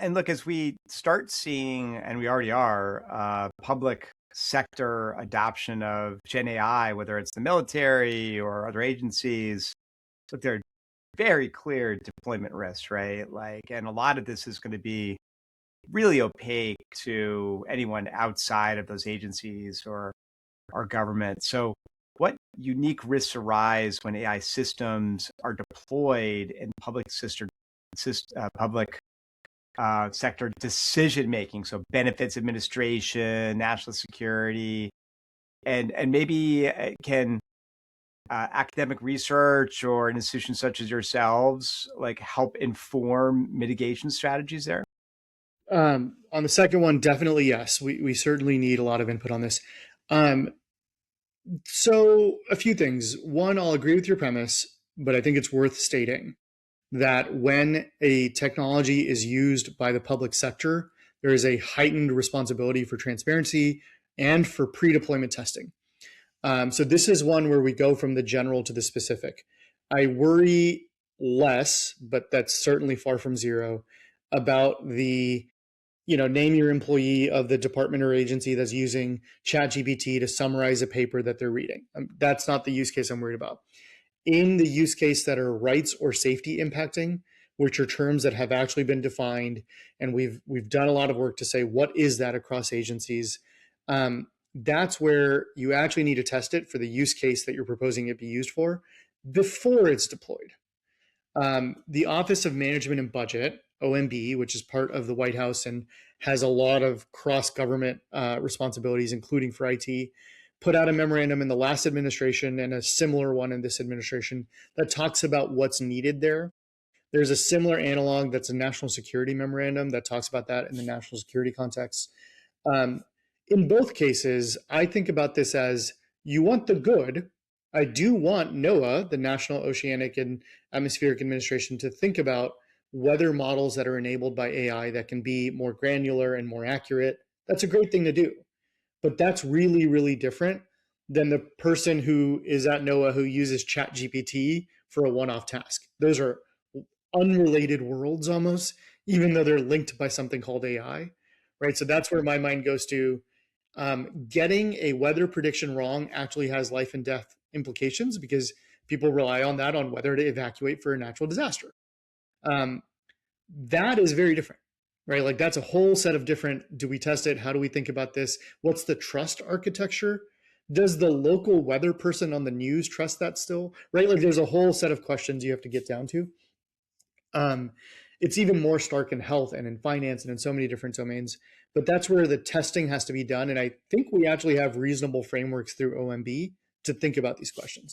And look, as we start seeing, and we already are, public sector adoption of Gen AI, whether it's the military or other agencies, look, there are very clear deployment risks, right? Like, and a lot of this is going to be really opaque to anyone outside of those agencies or our government. So, what unique risks arise when AI systems are deployed in public sector decision making? So, benefits administration, national security, and maybe can academic research or institutions such as yourselves like help inform mitigation strategies there? On the second one, definitely yes. We certainly need a lot of input on this. Um, so, a few things. One, I'll agree with your premise, but I think it's worth stating that when a technology is used by the public sector, there is a heightened responsibility for transparency and for pre deployment testing. So, this is one where we go from the general to the specific. I worry less, but that's certainly far from zero, about the name your employee of the department or agency that's using ChatGPT to summarize a paper that they're reading. That's not the use case I'm worried about. In the use case that are rights or safety impacting, which are terms that have actually been defined, and we've done a lot of work to say what is that across agencies. That's where you actually need to test it for the use case that you're proposing it be used for before it's deployed. The Office of Management and Budget, OMB, which is part of the White House and has a lot of cross-government responsibilities, including for IT, put out a memorandum in the last administration and a similar one in this administration that talks about what's needed there. There's a similar analog that's a national security memorandum that talks about that in the national security context. In both cases, I think about this as you want the good. I do want NOAA, the National Oceanic and Atmospheric Administration, to think about weather models that are enabled by AI that can be more granular and more accurate. That's a great thing to do. But that's really, really different than the person who is at NOAA who uses ChatGPT for a one-off task. Those are unrelated worlds almost, even though they're linked by something called AI, right? So that's where my mind goes to. Getting a weather prediction wrong actually has life and death implications because people rely on that on whether to evacuate for a natural disaster. Um, that is very different, right? Like that's a whole set of different, do we test it? How do we think about this? What's the trust architecture? Does the local weather person on the news trust that still, right? Like there's a whole set of questions you have to get down to. It's even more stark in health and in finance and in so many different domains. But that's where the testing has to be done. And I think we actually have reasonable frameworks through OMB to think about these questions.